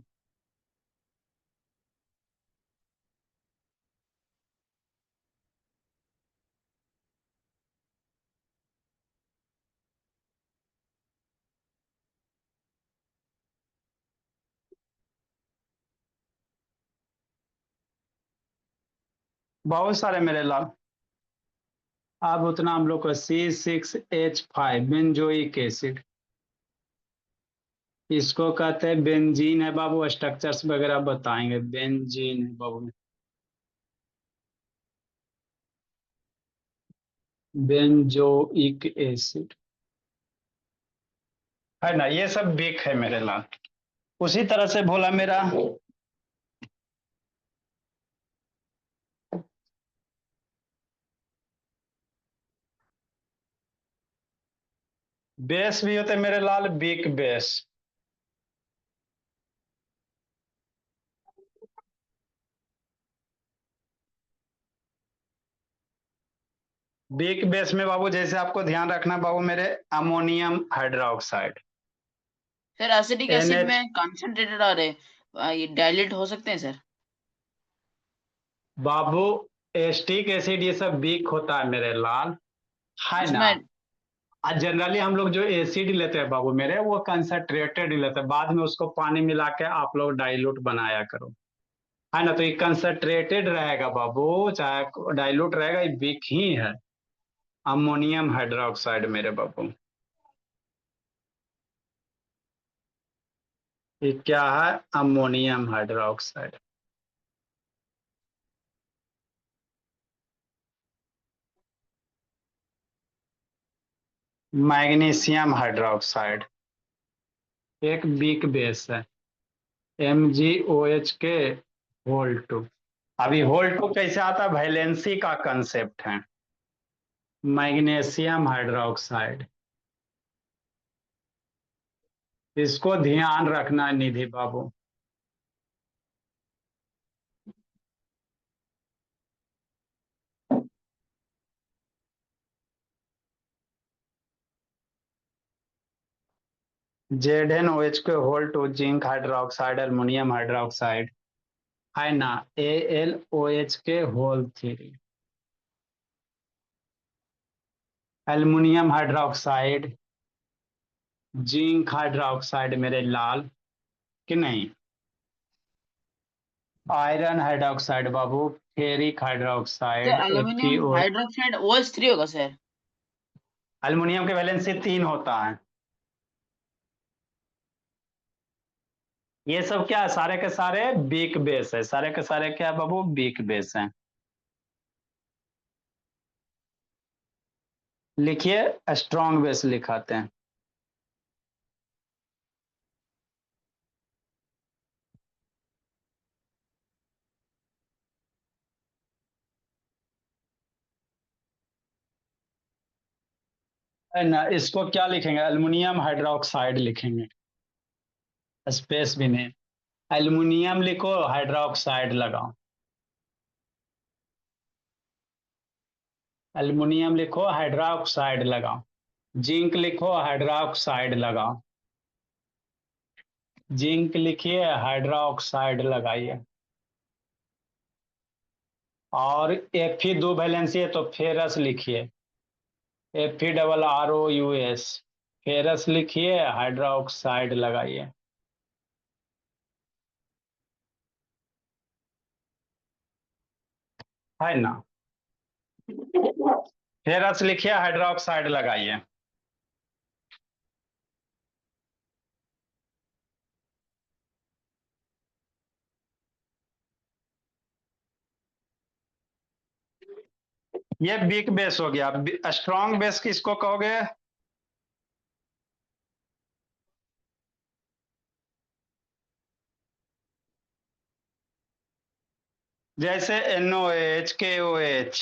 बहुत सारे मेरे लाल। अब उतना हम लोग को C6H5 बेंजोइक एसिड, इसको कहते हैं बेंजीन है बाबू। स्ट्रक्चर्स वगैरह बताएंगे, बेंजीन है बाबू, बेंजोइक एसिड, है ना। ये सब वीक है मेरे लाल। उसी तरह से बोला मेरा, बेस भी होते मेरे लाल, वीक बेस। वीक बेस में बाबू जैसे आपको ध्यान रखना बाबू मेरे, ammonium hydroxide, sir acidic acid NH में कंसंट्रेटेड और ये डाइल्यूट हो सकते हैं सर। बाबू, एस्टिक एसिड ये सब वीक होता है मेरे लाल, है ना। उसमें आज जनरली हम लोग जो एसिड लेते हैं बाबू मेरे, वो कंसंट्रेटेड लेते हैं, बाद में उसको पानी मिला के आप लोग डाइल्यूट बनाया करो, है ना। तो ये कंसंट्रेटेड रहेगा बाबू, चाहे डाइल्यूट रहेगा, ये वीक ही है। अमोनियम हाइड्रोक्साइड मेरे बाबू, ये क्या है? Ammonium hydroxide. मैग्नीशियम हाइड्रोक्साइड एक वीक बेस है, MgOH के होल टू। अभी होल टू कैसे आता है? वैलेंसी का कंसेप्ट है। मैग्नीशियम हाइड्रोक्साइड, इसको ध्यान रखना निधि बाबू। ZnOH के whole two, zinc hydroxide, aluminium hydroxide, है ना। AlOH के whole three, aluminium hydroxide, zinc hydroxide मेरे लाल, कि नहीं। आयरन हाइड्रोक्साइड बाबू, फेरिक तो hydroxide, aluminium FeO। Hydroxide OH3 होगा सर। एल्युमिनियम के वैलेंसी 3 होता है। ये सब क्या है? सारे के सारे वीक बेस है, सारे के सारे क्या है बाबू? वीक बेस है। लिखिए, स्ट्रॉन्ग बेस लिखाते हैं। है ना, इसको क्या लिखेंगे? एल्युमिनियम हाइड्रोक्साइड लिखेंगे, स्पेस भी नहीं। एल्युमिनियम लिखो, हाइड्रोक्साइड लगाओ। एल्युमिनियम लिखो, हाइड्रोक्साइड लगाओ। जिंक लिखो, हाइड्रोक्साइड लगाओ। जिंक लिखिए, हाइड्रोक्साइड लगाइए। और Fe दो वैलेंसी है तो फेरस लिखिए, FeRrOUS, फेरस लिखिए, हाइड्रोक्साइड लगाइए। है ना, फेरस लिखिए, हाइड्रोक्साइड लगाइए। ये वीक बेस हो गया। स्ट्रॉन्ग बेस किसको कहोगे? जैसे NOH, KOH,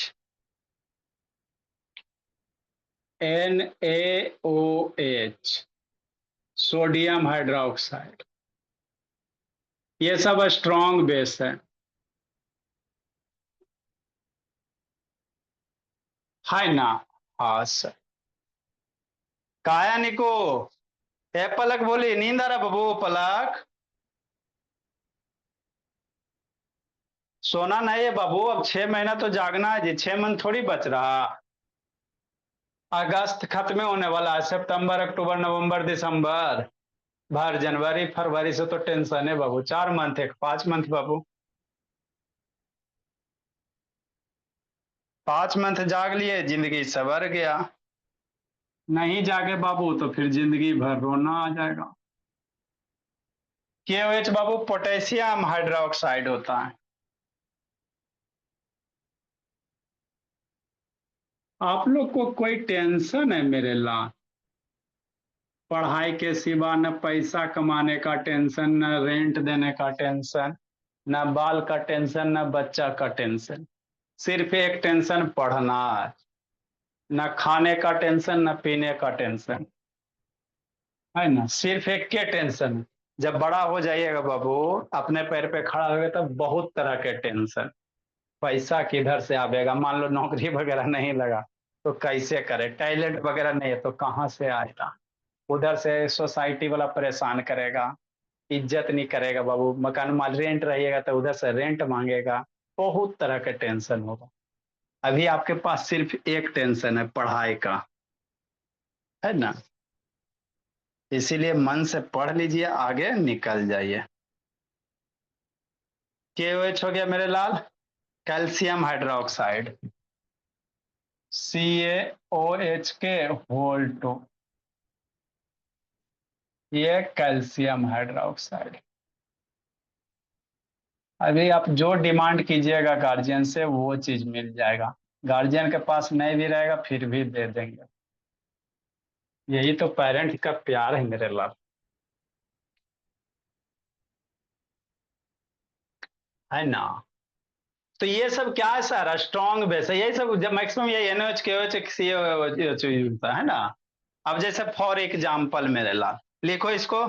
NaOH, sodium hydroxide, ये सब स्ट्रॉन्ग बेस है ना। हाँ सर। काया निको, ए पलक बोली, नींद आ रहा बबू पलक? सोना नहीं है बाबू, अब 6 महीना तो जागना है जी, 6 मंथ थोड़ी बच रहा। अगस्त खत्म होने वाला है, सितंबर, अक्टूबर, नवंबर, दिसंबर, भर जनवरी, फरवरी से तो टेंशन है बाबू। 4 मंथ है, 5 मंथ बाबू। 5 मंथ जाग लिए, जिंदगी सवर गया। नहीं जागे बाबू तो फिर जिंदगी भर रोना आ जाएगा। KOH बाबू पोटेशियम हाइड्रोक्साइड होता है। आप लोग को कोई टेंशन है मेरे लाल? पढ़ाई के सिवा न पैसा कमाने का टेंशन, न रेंट देने का टेंशन, न बाल का टेंशन, न बच्चा का टेंशन। सिर्फ एक टेंशन, पढ़ना है। न खाने का टेंशन, न पीने का टेंशन, है ना। सिर्फ एक के टेंशन है। जब बड़ा हो जाइएगा बाबू, अपने पैर पे खड़ा होगा, तब बहुत तरह के टेंशन। पैसा किधर से आएगा? मान लो नौकरी वगैरह नहीं लगा तो कैसे करे? टैलेंट वगैरह नहीं है तो कहाँ से आएगा? उधर से सोसाइटी वाला परेशान करेगा, इज्जत नहीं करेगा बाबू। मकान माल रेंट रहिएगा तो उधर से रेंट मांगेगा। बहुत तरह के टेंशन होगा। अभी आपके पास सिर्फ एक टेंशन है, पढ़ाई का। है ना। इसीलिए मन से पढ़ लीजिए, आगे निकल जाइए। KOH हो गया मेरे लाल, कैल्शियम हाइड्रोक्साइड, CaOH के होल 2, ये कैल्शियम हाइड्रोक्साइड। अभी आप जो डिमांड कीजिएगा गार्जियन से वो चीज मिल जाएगा, गार्जियन के पास नहीं भी रहेगा फिर भी दे देंगे। यही तो पेरेंट्स का प्यार है मेरे लाल, है ना। तो ये सब क्या है सर, स्ट्रॉन्ग बेस है, यही सब जब मैक्सिमम ये NOH KOH COH होता है ना। अब जैसे फॉर एग्जाम्पल मेरे लाल लिखो इसको,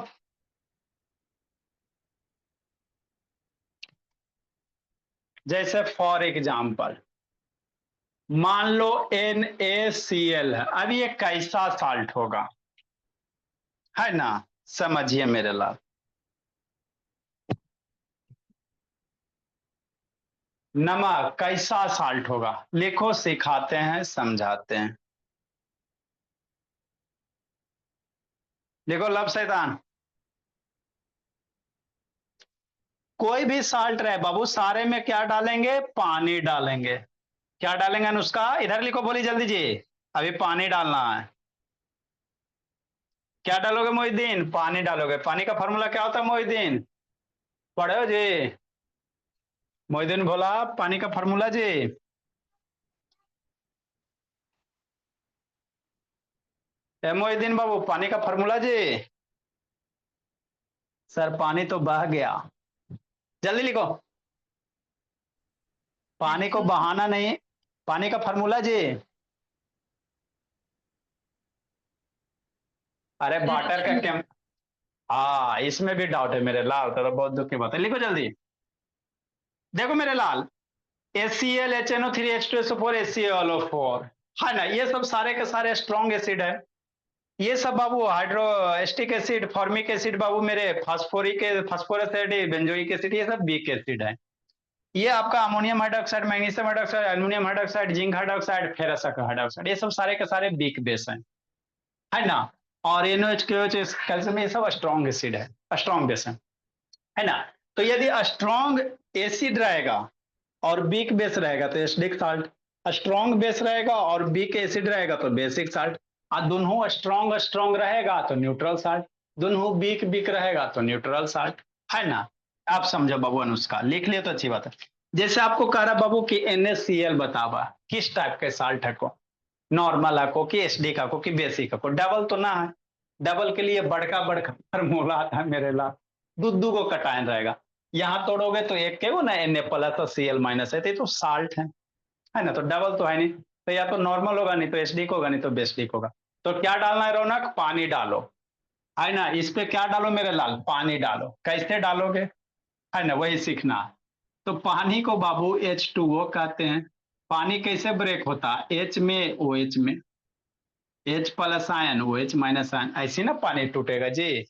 जैसे फॉर एग्जाम्पल मान लो NaCl है, अब ये कैसा साल्ट होगा, है ना। समझिए मेरे लाल, नमक कैसा साल्ट होगा, लिखो, सिखाते हैं समझाते हैं। लिखो लब शैतान, कोई भी साल्ट रहे बाबू, सारे में क्या डालेंगे, पानी डालेंगे। क्या डालेंगे अनुष्का, इधर लिखो, बोली जल्दी जी। अभी पानी डालना है। क्या डालोगे मोहिद्दीन, पानी डालोगे। पानी का फॉर्मूला क्या होता है मोहिद्दीन, पढ़े हो जी। मोहिद्दीन बोला पानी का फॉर्मूला जी। मोहिद्दीन बाबू पानी का फॉर्मूला जी। सर पानी तो बह गया, जल्दी लिखो। पानी को बहाना नहीं, पानी का फॉर्मूला जी। अरे वाटर का क्या, हाँ इसमें भी डाउट है मेरे लाल, तो बहुत दुख की बात है, लिखो जल्दी। देखो मेरे लाल, ACl HNO3H2SO4 HClO4, है ना, ये सब सारे के सारे स्ट्रॉन्ग एसिड है। ये सब बाबू हाइड्रोस्टिक एसिड, फॉर्मिक एसिड बाबू मेरे, फास्फोरस एसिड, बेंजोइक एसिड, ये सब वीक एसिड है। ये आपका ammonium hydroxide, magnesium hydroxide, aluminium hydroxide, zinc hydroxide, ferrous hydroxide, ये सब सारे के सारे वीक बेस है ना। और NOH KOH कैल्शियम, ये सब स्ट्रॉन्ग एसिड है, स्ट्रॉन्ग बेस है ना। तो यदि स्ट्रॉन्ग एसिड रहेगा और वीक बेस रहेगा तो एसिडिक साल्ट, स्ट्रॉन्ग बेस रहेगा और वीक एसिड रहेगा तो बेसिक साल्ट, और दोनों स्ट्रॉन्ग स्ट्रॉन्ग रहेगा तो न्यूट्रल साल्ट, दोनों वीक वीक रहेगा तो न्यूट्रल साल्ट, है ना। आप समझो बाबू, अनुष्का लिख लिया तो अच्छी बात है। जैसे आपको कह रहा बाबू कि NaCl बतावा किस टाइप के साल्ट है को, नॉर्मल को कि एसिडिक को कि बेसिक को, डबल तो ना है। डबल के लिए बड़का बड़का फॉर्मूला आता है मेरे लाल, दू को कटायन रहेगा। यहाँ तोड़ोगे तो एक के वो ना Na+ और Cl- है, तो साल्ट है ना। तो डबल तो है नहीं, तो या तो नॉर्मल होगा, नहीं तो एसिडिक होगा, नहीं तो बेसिक होगा। तो क्या डालना है रौनक, पानी डालो, है ना। इस पे क्या डालो मेरे लाल, पानी डालो। कैसे डालोगे, है ना, वही सीखना है। तो पानी को बाबू H2O कहते हैं। पानी कैसे ब्रेक होता है, H में OH में, H+ आयन OH- आयन, ऐसे ना पानी टूटेगा जी।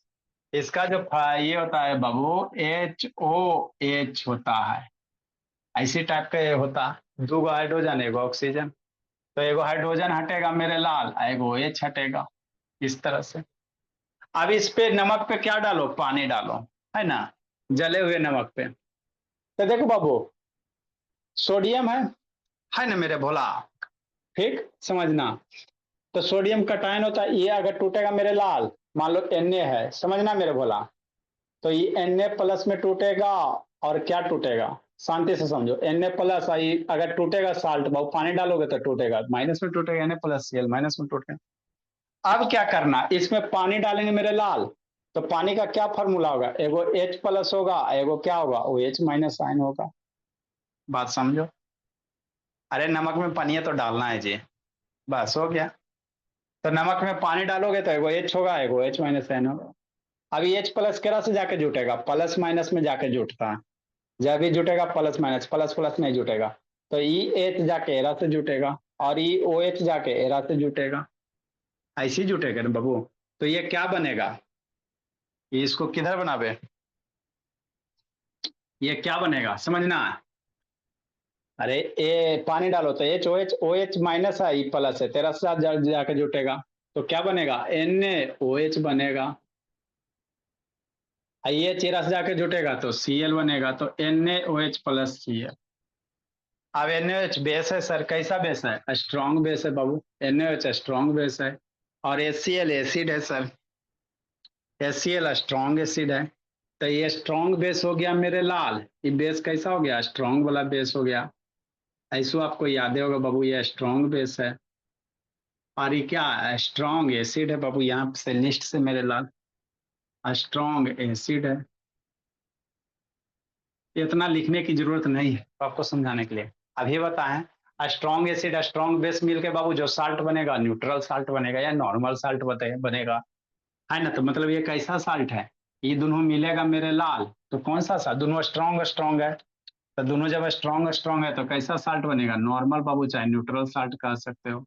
इसका जो ये होता है बाबू HOH होता है, ऐसी टाइप का ये होता है। दो हाइड्रोजन एगो ऑक्सीजन, तो एगो हाइड्रोजन हटेगा मेरे लाल, एगो OH हटेगा, इस तरह से। अब इस पे नमक पे क्या डालो, पानी डालो, है ना, जले हुए नमक पे। तो देखो बाबू, सोडियम है ना मेरे भोला, ठीक समझना। तो सोडियम कटायन होता है, ये अगर टूटेगा मेरे लाल, मान लो Na है, समझना मेरे भोला, तो ये Na+ में टूटेगा, और क्या टूटेगा, शांति से समझो, Na+ आई अगर टूटेगा साल्ट बाबू, पानी डालोगे तो टूटेगा, माइनस में टूटेगा, Na+Cl माइनस में टूटेगा। अब क्या करना, इसमें पानी डालेंगे मेरे लाल, तो पानी का क्या फॉर्मूला होगा, एगो H+ होगा, एगो क्या होगा, OH- आयन होगा। बात समझो। अरे नमक में पानी तो डालना है जी, बस हो गया। तो नमक में पानी डालोगे तो एगो H होगा, एगो H- होगा। अभी H+ केरा से जाके जुटेगा, प्लस माइनस में जाके जुटता है, जब भी जुटेगा प्लस माइनस, प्लस प्लस नहीं जुटेगा। तो EH जाके एरा से जुटेगा, और OH जाके एरा से जुटेगा, ऐसे ही जुटेगा ना बाबू। तो ये क्या बनेगा, ये इसको किधर बनावे, ये क्या बनेगा समझना। अरे पानी डालो तो OH, OH- है, E+ है, तेरा साथ जाके जुटेगा, तो क्या बनेगा, NaOH बनेगा। ये चेरा से जाके जुटेगा तो Cl बनेगा, तो NaOH प्लस Cl। अब NaOH बेस है सर, कैसा बेस है, स्ट्रॉन्ग बेस है बाबू, NaOH स्ट्रॉन्ग बेस है, और HCl एसिड है सर, HCl स्ट्रॉन्ग एसिड है। तो ये स्ट्रॉन्ग बेस हो गया मेरे लाल, ये बेस कैसा हो गया, स्ट्रॉन्ग वाला बेस हो गया। ऐसा आपको याद होगा बाबू, ये स्ट्रॉन्ग बेस है, और ये क्या स्ट्रॉन्ग एसिड है बाबू, यहाँ से लिस्ट से मेरे लाल स्ट्रॉन्ग एसिड है। इतना लिखने की जरूरत नहीं है आपको समझाने के लिए, अभी बताएं। स्ट्रॉन्ग एसिड स्ट्रॉन्ग बेस मिलके बाबू जो साल्ट बनेगा, न्यूट्रल साल्ट बनेगा या नॉर्मल साल्ट बनेगा, है ना। तो मतलब ये कैसा साल्ट है, ये दोनों मिलेगा मेरे लाल, तो कौन सा साल्ट, दोनों स्ट्रॉन्ग स्ट्रॉन्ग है, तो दोनों जब स्ट्रॉन्ग स्ट्रॉन्ग है तो कैसा साल्ट बनेगा, नॉर्मल बाबू, चाहे न्यूट्रल साल्ट कह सकते हो,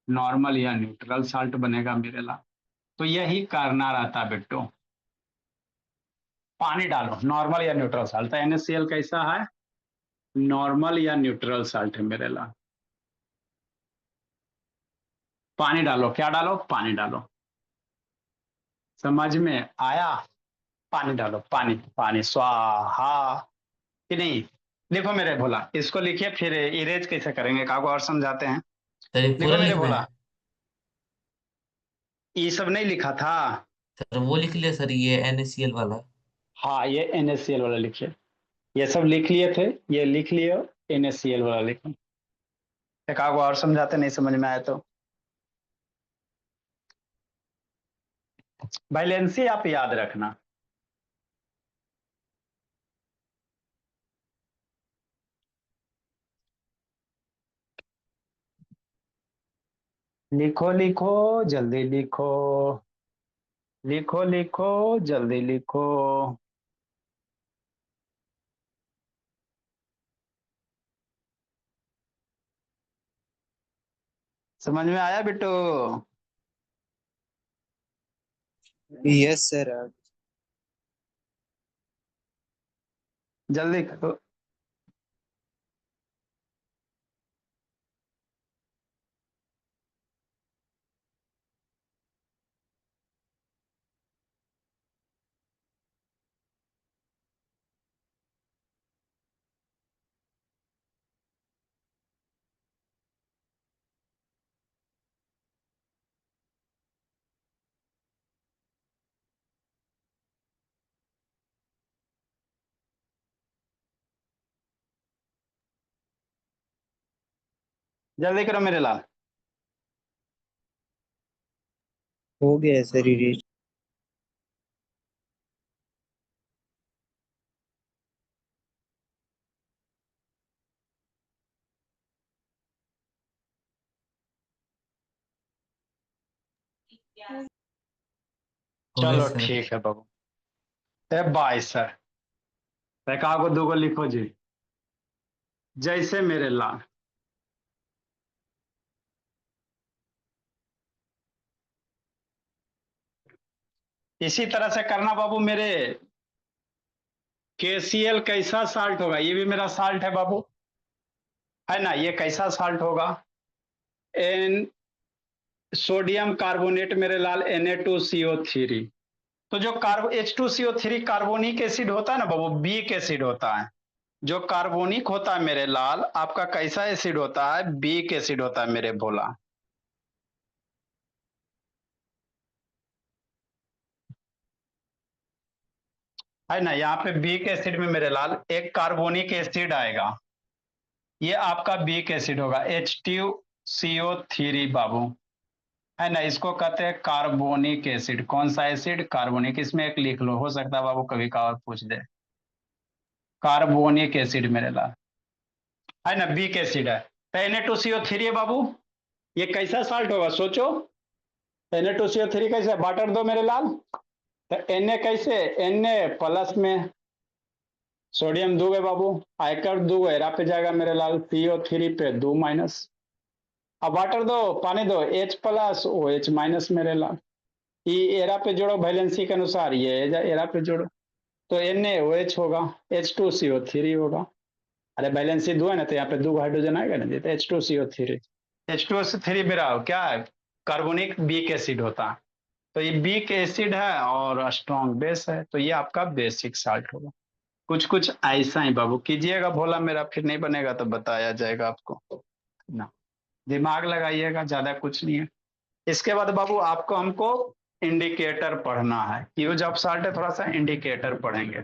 नॉर्मल या न्यूट्रल साल्ट बनेगा मेरे लाल। तो यही करना रहता है बेटो, पानी डालो नॉर्मल या न्यूट्रल साल्ट, तो NaCl कैसा है, नॉर्मल या न्यूट्रल साल्ट है मेरे लाल। पानी डालो, क्या डालो, पानी डालो, समझ में आया, पानी डालो, पानी पानी स्वाहा, कि नहीं। लिखो मेरे भोला, इसको लिखिए, फिर इरेज कैसे करेंगे काको और समझाते हैं। सर ये लिखो पूरा मेरे लिखना भोला, है? ये सब नहीं लिखा था। सर वो लिख लिया सर, ये NaCl वाला। हाँ ये NaCl वाला लिखिए, ये सब लिख लिए थे, ये लिख लिए, NaCl वाला लिखो। काको और समझाते, नहीं समझ में आया तो वैलेंसी आप याद रखना। लिखो लिखो जल्दी लिखो, लिखो लिखो जल्दी लिखो। समझ में आया बिट्टू, यस सर। जल्दी करो। जल्दी करो मेरे लाल। हो गया सर इरेज। हो गया चलो सर। ठीक है बाबू, बाय सर। को दो को लिखो जी, जैसे मेरे लाल। इसी तरह से करना बाबू मेरे, KCl कैसा साल्ट होगा, ये भी मेरा साल्ट है बाबू, है ना। ये कैसा साल्ट होगा, एन सोडियम कार्बोनेट मेरे लाल, Na2CO3। तो जो H2CO3 कार्बोनिक एसिड होता है ना बाबू, बीक एसिड होता है। जो कार्बोनिक होता है मेरे लाल, आपका कैसा एसिड होता है, बीक एसिड होता है मेरे भोला। है ना, यहाँ पे बीक एसिड में मेरे लाल एक कार्बोनिक एसिड आएगा, ये आपका बीक एसिड होगा, H2CO3 बाबू, है ना। इसको कहते हैं कार्बोनिक एसिड, कौन सा एसिड, कार्बोनिक। इसमें एक लिख लो, हो सकता है बाबू कभी का और पूछ दे। कार्बोनिक एसिड मेरे लाल, है ना, बीक एसिड है। तो Na2CO3 है बाबू, ये कैसा साल्ट होगा सोचो, Na2CO3 कैसे, बाटर दो मेरे लाल, तो Na कैसे, Na प्लस में सोडियम दोगे बाबू, आयकर दो एरा पे जाएगा मेरे लाल, CO3 पे 2 माइनस। अब वाटर दो, पानी दो, H प्लस OH माइनस मेरे लाल। ये एरा पे जोड़ो वैलेंसी के अनुसार, ये एरा पे जोड़ो, तो NaOH होगा, H2CO3 होगा। अरे वैलेंसी 2 है ना, तो यहाँ पे 2 हाइड्रोजन आएगा ना, तो H2CO3। H2CO3 मेरा क्या है, कार्बोनिक वीक एसिड होता है। तो ये वीक एसिड है और स्ट्रॉन्ग बेस है, तो ये आपका बेसिक साल्ट होगा। कुछ कुछ ऐसा ही बाबू कीजिएगा, भोला मेरा फिर नहीं बनेगा तो बताया जाएगा आपको ना, दिमाग लगाइएगा, ज्यादा कुछ नहीं है। इसके बाद बाबू आपको हमको इंडिकेटर पढ़ना है, यूज ऑफ साल्ट है, थोड़ा सा इंडिकेटर पढ़ेंगे,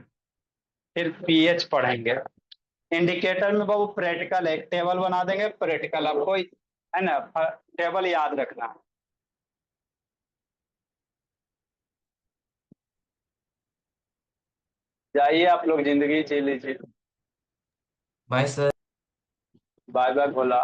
फिर पीएच पढ़ेंगे। इंडिकेटर में बाबू प्रैक्टिकल एक टेबल बना देंगे, प्रैक्टिकल आपको है ना, टेबल याद रखना है। जाइए आप लोग जिंदगी जी लीजिए। Bye sir. बाय बाय भोला।